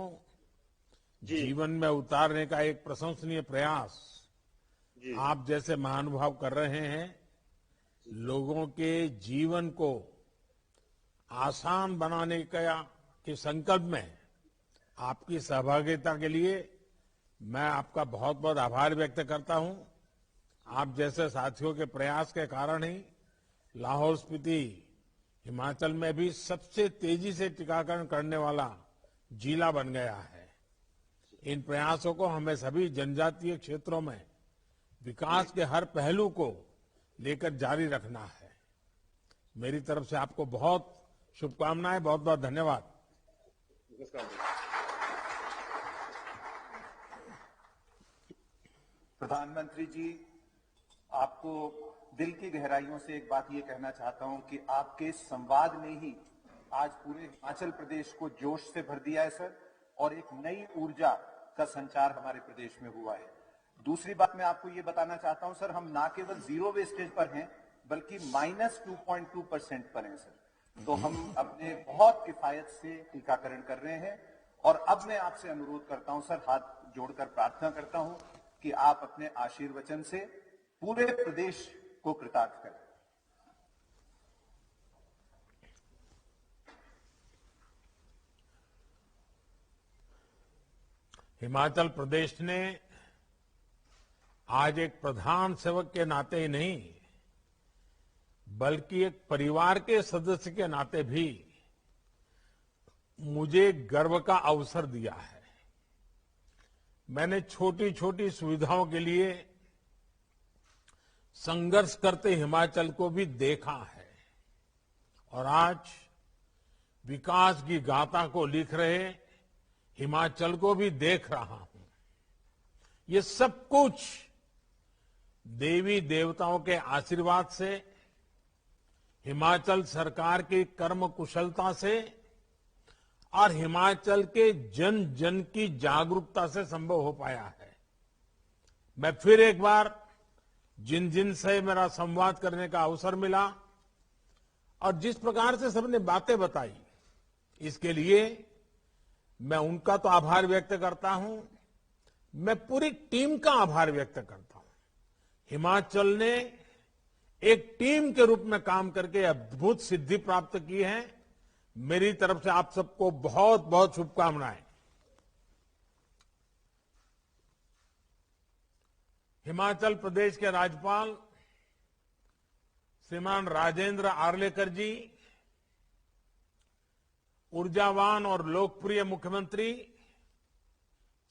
जीवन में उतारने का एक प्रशंसनीय प्रयास आप जैसे महानुभाव कर रहे हैं। लोगों के जीवन को आसान बनाने के संकल्प में आपकी सहभागिता के लिए मैं आपका बहुत बहुत आभार व्यक्त करता हूं। आप जैसे साथियों के प्रयास के कारण ही लाहौल स्पीति हिमाचल में भी सबसे तेजी से टीकाकरण करने वाला जिला बन गया है। इन प्रयासों को हमें सभी जनजातीय क्षेत्रों में विकास के हर पहलू को लेकर जारी रखना है। मेरी तरफ से आपको बहुत शुभकामनाएं, बहुत बहुत धन्यवाद। प्रधानमंत्री जी, आपको दिल की गहराइयों से एक बात ये कहना चाहता हूं कि आपके संवाद ने ही आज पूरे हिमाचल प्रदेश को जोश से भर दिया है सर, और एक नई ऊर्जा का संचार हमारे प्रदेश में हुआ है। दूसरी बात मैं आपको ये बताना चाहता हूं सर, हम ना केवल 0 वेस्टेज पर हैं बल्कि -2.2% पर हैं सर। तो हम अपने बहुत किफायत से टीकाकरण कर रहे हैं, और अब मैं आपसे अनुरोध करता हूं सर, हाथ जोड़कर प्रार्थना करता हूं कि आप अपने आशीर्वचन से पूरे प्रदेश को कृतार्थ करें। हिमाचल प्रदेश ने आज एक प्रधान सेवक के नाते ही नहीं बल्कि एक परिवार के सदस्य के नाते भी मुझे गर्व का अवसर दिया है। मैंने छोटी छोटी सुविधाओं के लिए संघर्ष करते हिमाचल को भी देखा है, और आज विकास की गाथा को लिख रहे हिमाचल को भी देख रहा हूं। ये सब कुछ देवी देवताओं के आशीर्वाद से, हिमाचल सरकार की कर्म कुशलता से और हिमाचल के जन जन की जागरूकता से संभव हो पाया है। मैं फिर एक बार जिन जिन से मेरा संवाद करने का अवसर मिला और जिस प्रकार से सबने बातें बताई, इसके लिए मैं उनका तो आभार व्यक्त करता हूं, मैं पूरी टीम का आभार व्यक्त करता हूं। हिमाचल ने एक टीम के रूप में काम करके अद्भुत सिद्धि प्राप्त की है। मेरी तरफ से आप सबको बहुत बहुत शुभकामनाएं। हिमाचल प्रदेश के राज्यपाल श्रीमान राजेंद्र आर्लेकर जी, ऊर्जावान और लोकप्रिय मुख्यमंत्री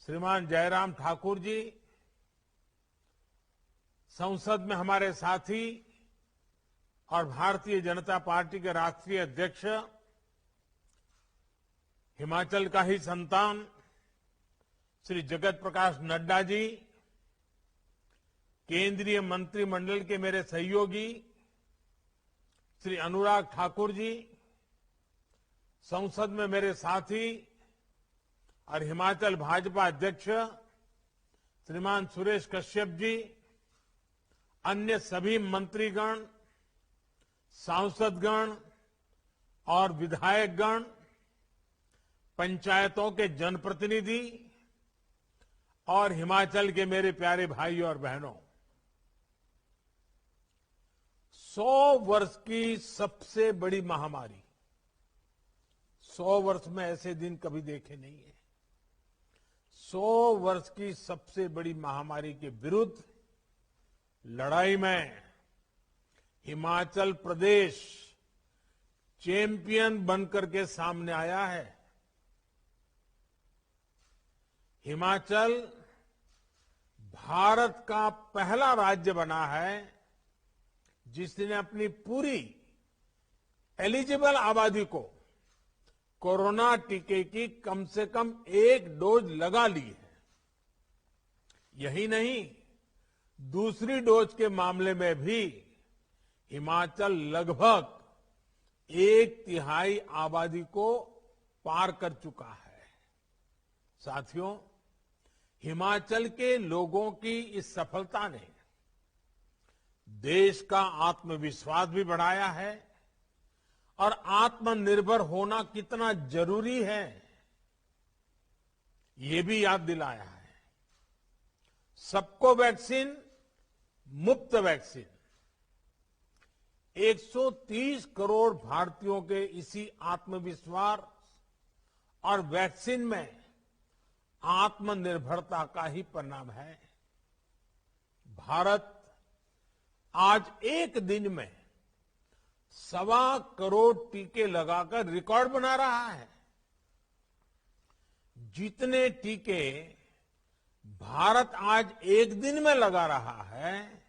श्रीमान जयराम ठाकुर जी, संसद में हमारे साथी और भारतीय जनता पार्टी के राष्ट्रीय अध्यक्ष, हिमाचल का ही संतान श्री जगत प्रकाश नड्डा जी, केंद्रीय मंत्रिमंडल के मेरे सहयोगी श्री अनुराग ठाकुर जी, संसद में मेरे साथी और हिमाचल भाजपा अध्यक्ष श्रीमान सुरेश कश्यप जी, अन्य सभी मंत्रीगण, सांसदगण और विधायकगण, पंचायतों के जनप्रतिनिधि और हिमाचल के मेरे प्यारे भाई और बहनों, 100 वर्ष की सबसे बड़ी महामारी, 100 वर्ष में ऐसे दिन कभी देखे नहीं है। 100 वर्ष की सबसे बड़ी महामारी के विरुद्ध लड़ाई में हिमाचल प्रदेश चैंपियन बनकर के सामने आया है। हिमाचल भारत का पहला राज्य बना है जिसने अपनी पूरी एलिजिबल आबादी को कोरोना टीके की कम से कम 1 डोज लगा ली है। यही नहीं, दूसरी डोज के मामले में भी हिमाचल लगभग 1/3 आबादी को पार कर चुका है। साथियों, हिमाचल के लोगों की इस सफलता ने देश का आत्मविश्वास भी बढ़ाया है और आत्मनिर्भर होना कितना जरूरी है, ये भी याद दिलाया है। सबको वैक्सीन, मुफ्त वैक्सीन, 130 करोड़ भारतीयों के इसी आत्मविश्वास और वैक्सीन में आत्मनिर्भरता का ही परिणाम है। भारत आज एक दिन में 1.25 करोड़ टीके लगाकर रिकॉर्ड बना रहा है। जितने टीके भारत आज एक दिन में लगा रहा है,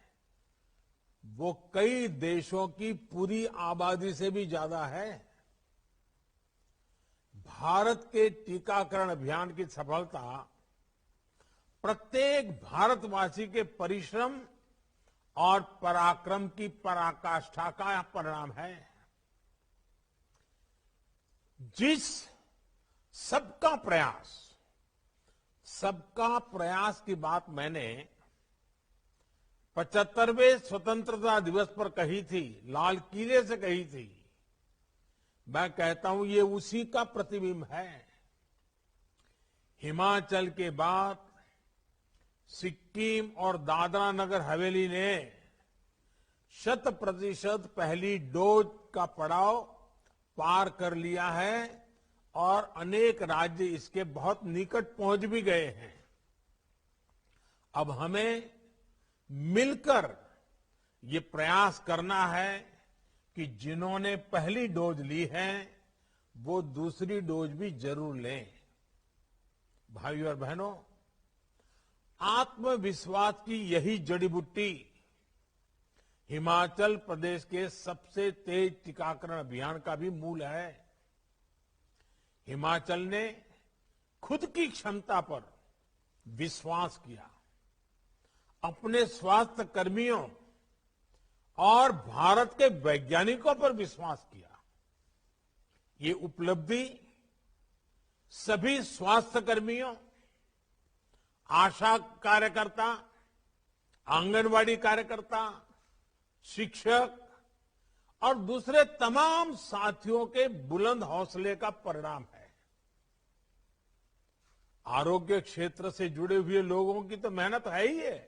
वो कई देशों की पूरी आबादी से भी ज्यादा है। भारत के टीकाकरण अभियान की सफलता प्रत्येक भारतवासी के परिश्रम और पराक्रम की पराकाष्ठा का परिणाम है। जिस सबका प्रयास की बात मैंने 75वें स्वतंत्रता दिवस पर कही थी, लाल किले से कही थी, मैं कहता हूं ये उसी का प्रतिबिंब है। हिमाचल के बाद सिक्किम और दादरा नगर हवेली ने 100% पहली डोज का पड़ाव पार कर लिया है और अनेक राज्य इसके बहुत निकट पहुंच भी गए हैं। अब हमें मिलकर ये प्रयास करना है कि जिन्होंने पहली डोज ली है वो दूसरी डोज भी जरूर लें। भाइयों और बहनों, आत्मविश्वास की यही जड़ी बूटी हिमाचल प्रदेश के सबसे तेज टीकाकरण अभियान का भी मूल है। हिमाचल ने खुद की क्षमता पर विश्वास किया अपने स्वास्थ्य कर्मियों और भारत के वैज्ञानिकों पर विश्वास किया। ये उपलब्धि सभी स्वास्थ्य कर्मियों, आशा कार्यकर्ता, आंगनवाड़ी कार्यकर्ता, शिक्षक और दूसरे तमाम साथियों के बुलंद हौसले का परिणाम है। आरोग्य क्षेत्र से जुड़े हुए लोगों की तो मेहनत है ही है।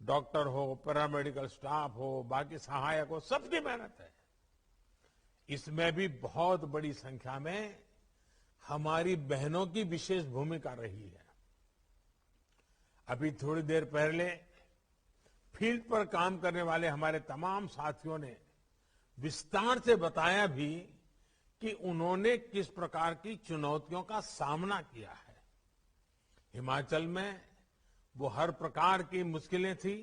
डॉक्टर हो, पैरामेडिकल स्टाफ हो, बाकी सहायक हो, सबकी मेहनत है। इसमें भी बहुत बड़ी संख्या में हमारी बहनों की विशेष भूमिका रही है। अभी थोड़ी देर पहले फील्ड पर काम करने वाले हमारे तमाम साथियों ने विस्तार से बताया भी कि उन्होंने किस प्रकार की चुनौतियों का सामना किया है। हिमाचल में वो हर प्रकार की मुश्किलें थी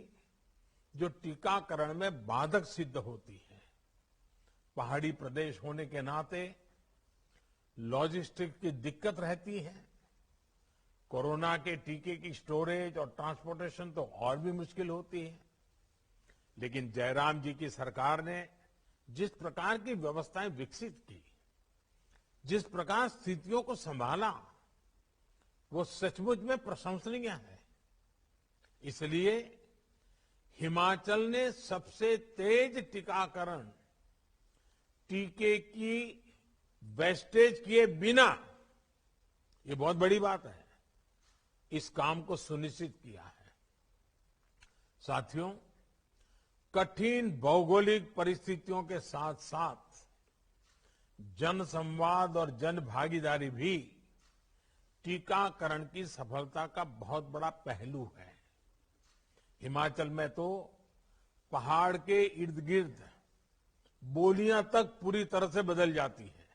जो टीकाकरण में बाधक सिद्ध होती है। पहाड़ी प्रदेश होने के नाते लॉजिस्टिक की दिक्कत रहती है। कोरोना के टीके की स्टोरेज और ट्रांसपोर्टेशन तो और भी मुश्किल होती है। लेकिन जयराम जी की सरकार ने जिस प्रकार की व्यवस्थाएं विकसित की, जिस प्रकार स्थितियों को संभाला, वो सचमुच में प्रशंसनीय है। इसलिए हिमाचल ने सबसे तेज टीकाकरण टीके की वेस्टेज किए बिना, ये बहुत बड़ी बात है, इस काम को सुनिश्चित किया है। साथियों, कठिन भौगोलिक परिस्थितियों के साथ साथ जन संवाद और जन भागीदारी भी टीकाकरण की सफलता का बहुत बड़ा पहलू है। हिमाचल में तो पहाड़ के इर्द गिर्द बोलियां तक पूरी तरह से बदल जाती है।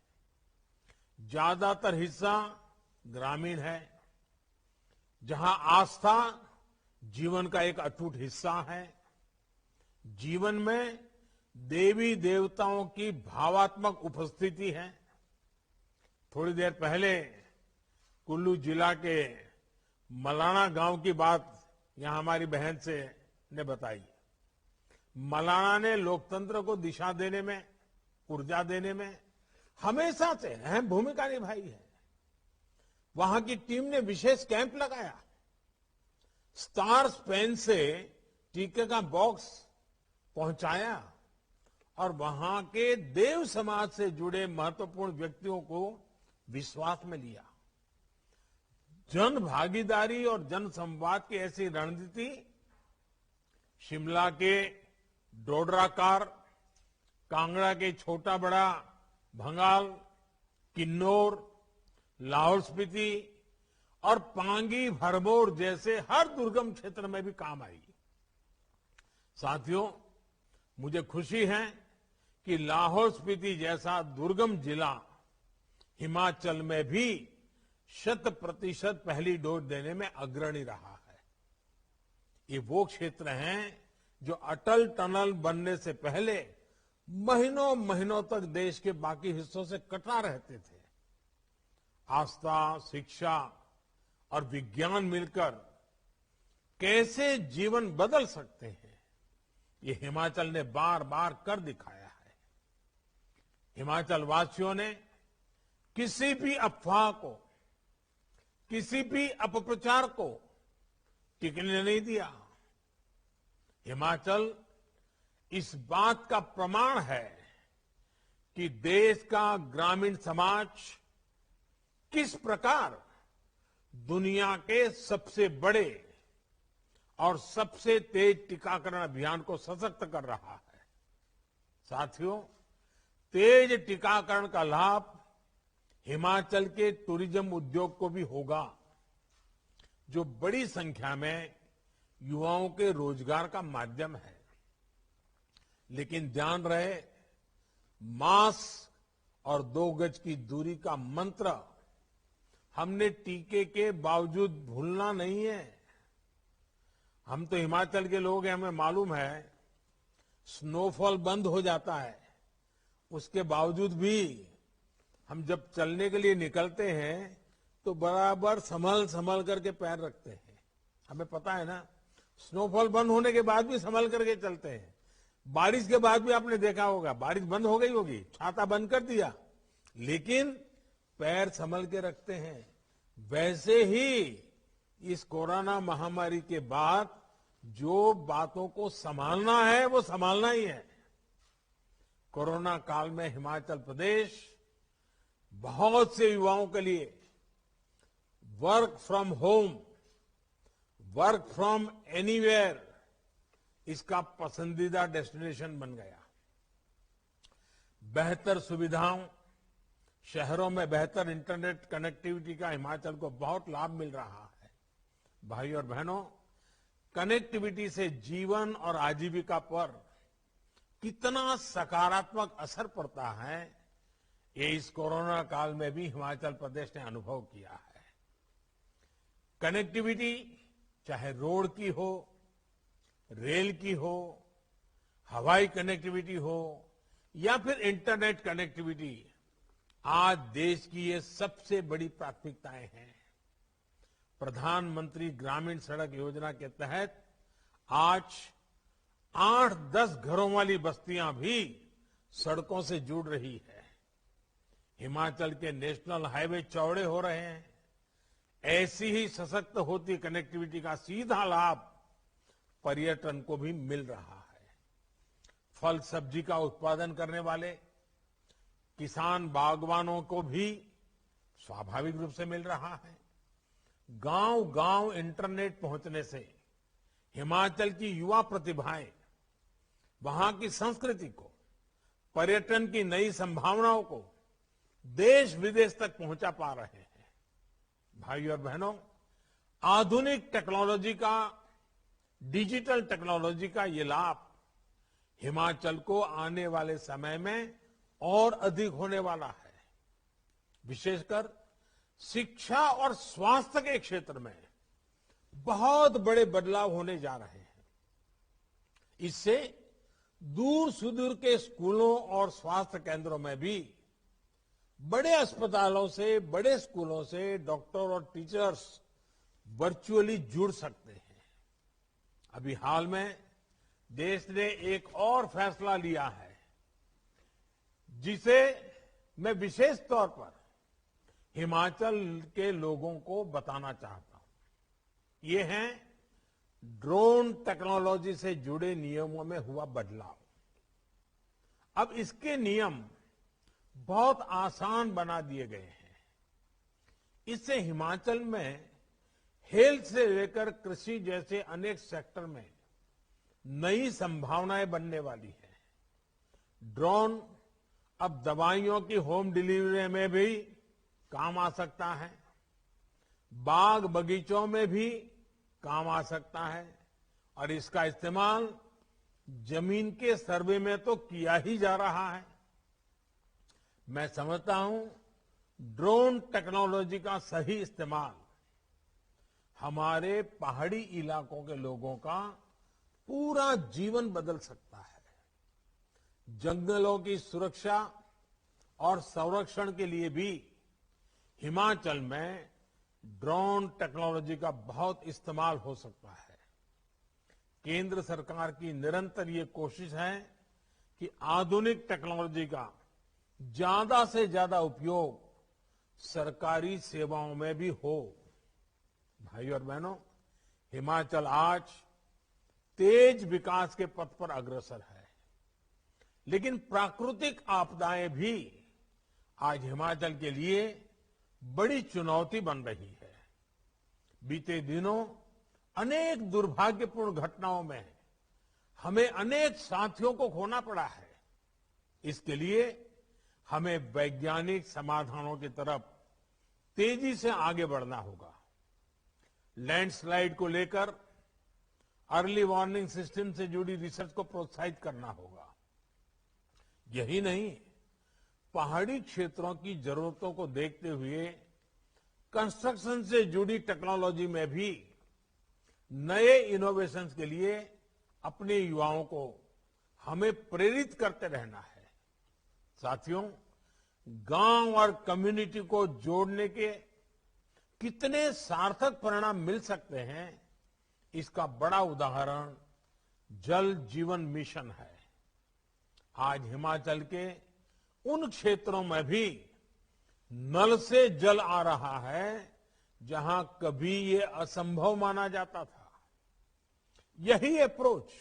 ज्यादातर हिस्सा ग्रामीण है, जहां आस्था जीवन का एक अटूट हिस्सा है। जीवन में देवी देवताओं की भावात्मक उपस्थिति है। थोड़ी देर पहले कुल्लू जिला के मलाना गांव की बात यहां हमारी बहन से ने बताई। मलाना ने लोकतंत्र को दिशा देने में, ऊर्जा देने में हमेशा से अहम भूमिका निभाई है। वहां की टीम ने विशेष कैंप लगाया, स्टार्स पेन से टीके का बॉक्स पहुंचाया और वहां के देव समाज से जुड़े महत्वपूर्ण व्यक्तियों को विश्वास में लिया। जन भागीदारी और जन संवाद की ऐसी रणनीति शिमला के डोडराकार, कांगड़ा के छोटा बड़ा, भंगाल, किन्नौर, लाहौल स्पीति और पांगी भरमौर जैसे हर दुर्गम क्षेत्र में भी काम आई। साथियों, मुझे खुशी है कि लाहौल स्पीति जैसा दुर्गम जिला हिमाचल में भी 100% पहली डोज देने में अग्रणी रहा है। ये वो क्षेत्र हैं जो अटल टनल बनने से पहले महीनों महीनों तक देश के बाकी हिस्सों से कटा रहते थे। आस्था, शिक्षा और विज्ञान मिलकर कैसे जीवन बदल सकते हैं, ये हिमाचल ने बार बार कर दिखाया है। हिमाचल वासियों ने किसी भी अफवाह को, किसी भी अपप्रचार को टिकने नहीं दिया। हिमाचल इस बात का प्रमाण है कि देश का ग्रामीण समाज किस प्रकार दुनिया के सबसे बड़े और सबसे तेज टीकाकरण अभियान को सशक्त कर रहा है। साथियों, तेज टीकाकरण का लाभ हिमाचल के टूरिज्म उद्योग को भी होगा, जो बड़ी संख्या में युवाओं के रोजगार का माध्यम है। लेकिन ध्यान रहे, मास्क और 2 गज की दूरी का मंत्र हमने टीके के बावजूद भूलना नहीं है। हम तो हिमाचल के लोग हैं, हमें मालूम है स्नोफॉल बंद हो जाता है, उसके बावजूद भी हम जब चलने के लिए निकलते हैं तो बराबर संभल संभल करके पैर रखते हैं। हमें पता है ना, स्नोफॉल बंद होने के बाद भी संभल करके चलते हैं। बारिश के बाद भी आपने देखा होगा, बारिश बंद हो गई होगी, छाता बंद कर दिया, लेकिन पैर संभल के रखते हैं। वैसे ही इस कोरोना महामारी के बाद जो बातों को संभालना है वो संभालना ही है। कोरोना काल में हिमाचल प्रदेश बहुत से युवाओं के लिए work from home, work from anywhere इसका पसंदीदा डेस्टिनेशन बन गया। बेहतर सुविधाओं, शहरों में बेहतर इंटरनेट कनेक्टिविटी का हिमाचल को बहुत लाभ मिल रहा है। भाई और बहनों, कनेक्टिविटी से जीवन और आजीविका पर कितना सकारात्मक असर पड़ता है, ये इस कोरोना काल में भी हिमाचल प्रदेश ने अनुभव किया है। कनेक्टिविटी चाहे रोड की हो, रेल की हो, हवाई कनेक्टिविटी हो या फिर इंटरनेट कनेक्टिविटी, आज देश की ये सबसे बड़ी प्राथमिकताएं हैं। प्रधानमंत्री ग्रामीण सड़क योजना के तहत आज 8-10 घरों वाली बस्तियां भी सड़कों से जुड़ रही है। हिमाचल के नेशनल हाईवे चौड़े हो रहे हैं। ऐसी ही सशक्त होती कनेक्टिविटी का सीधा लाभ पर्यटन को भी मिल रहा है। फल सब्जी का उत्पादन करने वाले किसान बागवानों को भी स्वाभाविक रूप से मिल रहा है। गांव-गांव इंटरनेट पहुंचने से हिमाचल की युवा प्रतिभाएं वहां की संस्कृति को, पर्यटन की नई संभावनाओं को देश विदेश तक पहुंचा पा रहे हैं। भाई और बहनों, आधुनिक टेक्नोलॉजी का, डिजिटल टेक्नोलॉजी का ये लाभ हिमाचल को आने वाले समय में और अधिक होने वाला है। विशेषकर शिक्षा और स्वास्थ्य के क्षेत्र में बहुत बड़े बदलाव होने जा रहे हैं। इससे दूर सुदूर के स्कूलों और स्वास्थ्य केंद्रों में भी बड़े अस्पतालों से, बड़े स्कूलों से डॉक्टर और टीचर्स वर्चुअली जुड़ सकते हैं। अभी हाल में देश ने एक और फैसला लिया है जिसे मैं विशेष तौर पर हिमाचल के लोगों को बताना चाहता हूं। ये है ड्रोन टेक्नोलॉजी से जुड़े नियमों में हुआ बदलाव। अब इसके नियम बहुत आसान बना दिए गए हैं। इससे हिमाचल में हेल्थ से लेकर कृषि जैसे अनेक सेक्टर में नई संभावनाएं बनने वाली है। ड्रोन अब दवाइयों की होम डिलीवरी में भी काम आ सकता है, बाग बगीचों में भी काम आ सकता है और इसका इस्तेमाल जमीन के सर्वे में तो किया ही जा रहा है। मैं समझता हूं ड्रोन टेक्नोलॉजी का सही इस्तेमाल हमारे पहाड़ी इलाकों के लोगों का पूरा जीवन बदल सकता है। जंगलों की सुरक्षा और संरक्षण के लिए भी हिमाचल में ड्रोन टेक्नोलॉजी का बहुत इस्तेमाल हो सकता है। केंद्र सरकार की निरंतर ये कोशिश है कि आधुनिक टेक्नोलॉजी का ज्यादा से ज्यादा उपयोग सरकारी सेवाओं में भी हो। भाई और बहनों, हिमाचल आज तेज विकास के पथ पर अग्रसर है, लेकिन प्राकृतिक आपदाएं भी आज हिमाचल के लिए बड़ी चुनौती बन रही है। बीते दिनों अनेक दुर्भाग्यपूर्ण घटनाओं में हमें अनेक साथियों को खोना पड़ा है। इसके लिए हमें वैज्ञानिक समाधानों की तरफ तेजी से आगे बढ़ना होगा। लैंडस्लाइड को लेकर अर्ली वार्निंग सिस्टम से जुड़ी रिसर्च को प्रोत्साहित करना होगा। यही नहीं, पहाड़ी क्षेत्रों की जरूरतों को देखते हुए कंस्ट्रक्शन से जुड़ी टेक्नोलॉजी में भी नए इनोवेशंस के लिए अपने युवाओं को हमें प्रेरित करते रहना है। साथियों, गांव और कम्युनिटी को जोड़ने के कितने सार्थक परिणाम मिल सकते हैं, इसका बड़ा उदाहरण जल जीवन मिशन है। आज हिमाचल के उन क्षेत्रों में भी नल से जल आ रहा है जहां कभी ये असंभव माना जाता था। यही अप्रोच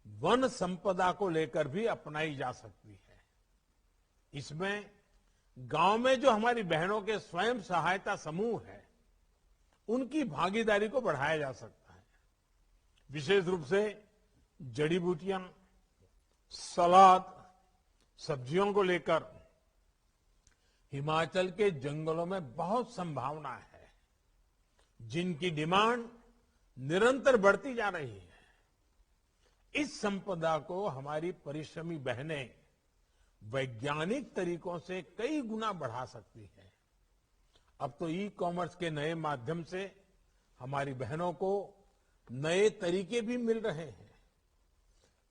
वन संपदा को लेकर भी अपनाई जा सकती है। इसमें गांव में जो हमारी बहनों के स्वयं सहायता समूह है, उनकी भागीदारी को बढ़ाया जा सकता है। विशेष रूप से जड़ी बूटियां, सलाद, सब्जियों को लेकर हिमाचल के जंगलों में बहुत संभावना है, जिनकी डिमांड निरंतर बढ़ती जा रही है। इस संपदा को हमारी परिश्रमी बहनें वैज्ञानिक तरीकों से कई गुना बढ़ा सकती हैं। अब तो ई कॉमर्स के नए माध्यम से हमारी बहनों को नए तरीके भी मिल रहे हैं।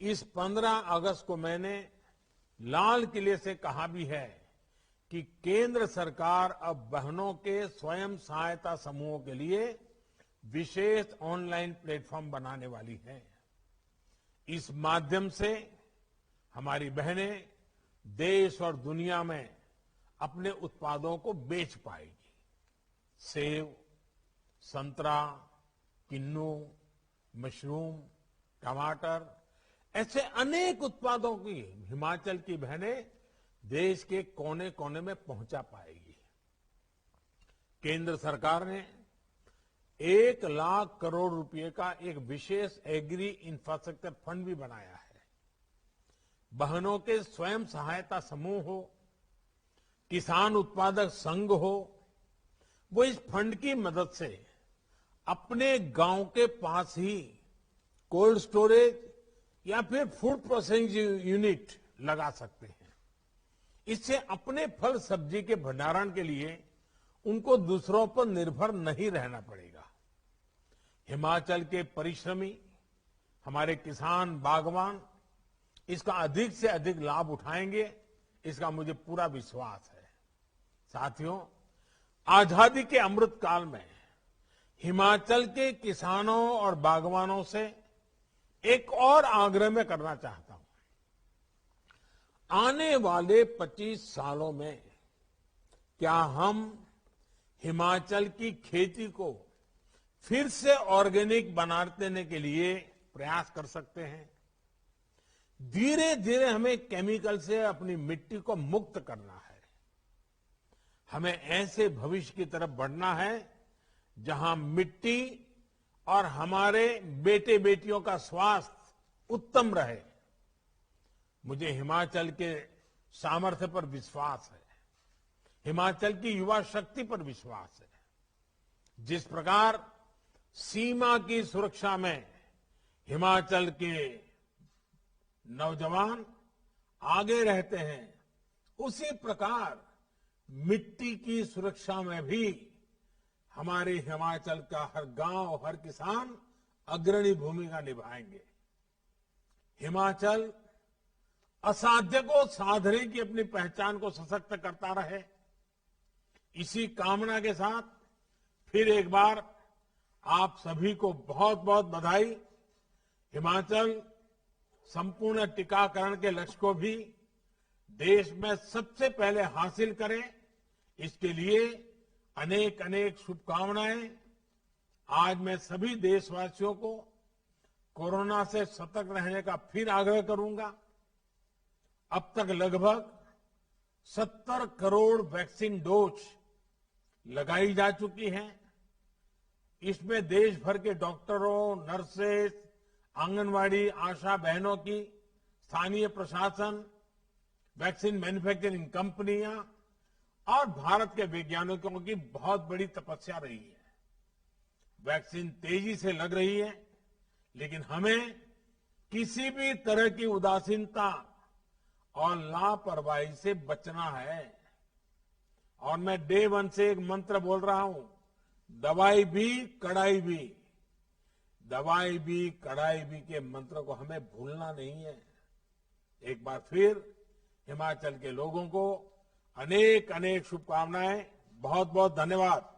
इस 15 अगस्त को मैंने लाल किले से कहा भी है कि केंद्र सरकार अब बहनों के स्वयं सहायता समूहों के लिए विशेष ऑनलाइन प्लेटफॉर्म बनाने वाली है। इस माध्यम से हमारी बहनें देश और दुनिया में अपने उत्पादों को बेच पाएगी। सेब, संतरा, किन्नू, मशरूम, टमाटर, ऐसे अनेक उत्पादों की हिमाचल की बहनें देश के कोने कोने में पहुंचा पाएगी। केंद्र सरकार ने 1 लाख करोड़ रुपए का एक विशेष एग्री इंफ्रास्ट्रक्चर फंड भी बनाया है। बहनों के स्वयं सहायता समूह हो, किसान उत्पादक संघ हो, वो इस फंड की मदद से अपने गांव के पास ही कोल्ड स्टोरेज या फिर फूड प्रोसेसिंग यूनिट लगा सकते हैं। इससे अपने फल सब्जी के भंडारण के लिए उनको दूसरों पर निर्भर नहीं रहना पड़ेगा। हिमाचल के परिश्रमी हमारे किसान, बागवान इसका अधिक से अधिक लाभ उठाएंगे, इसका मुझे पूरा विश्वास है। साथियों, आजादी के अमृत काल में हिमाचल के किसानों और बागवानों से एक और आग्रह मैं करना चाहता हूं। आने वाले 25 सालों में क्या हम हिमाचल की खेती को फिर से ऑर्गेनिक बना देने के लिए प्रयास कर सकते हैं? धीरे धीरे हमें केमिकल से अपनी मिट्टी को मुक्त करना है। हमें ऐसे भविष्य की तरफ बढ़ना है जहां मिट्टी और हमारे बेटे बेटियों का स्वास्थ्य उत्तम रहे। मुझे हिमाचल के सामर्थ्य पर विश्वास है, हिमाचल की युवा शक्ति पर विश्वास है। जिस प्रकार सीमा की सुरक्षा में हिमाचल के नौजवान आगे रहते हैं, उसी प्रकार मिट्टी की सुरक्षा में भी हमारे हिमाचल का हर गांव, हर किसान अग्रणी भूमिका निभाएंगे। हिमाचल असाध्य को साधने की अपनी पहचान को सशक्त करता रहे, इसी कामना के साथ फिर एक बार आप सभी को बहुत बहुत बधाई। हिमाचल संपूर्ण टीकाकरण के लक्ष्य को भी देश में सबसे पहले हासिल करे, इसके लिए अनेक अनेक शुभकामनाएं। आज मैं सभी देशवासियों को कोरोना से सतर्क रहने का फिर आग्रह करूंगा। अब तक लगभग 70 करोड़ वैक्सीन डोज लगाई जा चुकी हैं। इसमें देश भर के डॉक्टरों, नर्सेस, आंगनवाड़ी, आशा बहनों की, स्थानीय प्रशासन, वैक्सीन मैन्युफैक्चरिंग कंपनियां और भारत के वैज्ञानिकों की बहुत बड़ी तपस्या रही है। वैक्सीन तेजी से लग रही है, लेकिन हमें किसी भी तरह की उदासीनता और लापरवाही से बचना है। और मैं डे 1 से एक मंत्र बोल रहा हूं, दवाई भी कड़ाई भी, दवाई भी कड़ाई भी के मंत्र को हमें भूलना नहीं है। एक बार फिर हिमाचल के लोगों को अनेक अनेक शुभकामनाएं। बहुत बहुत धन्यवाद।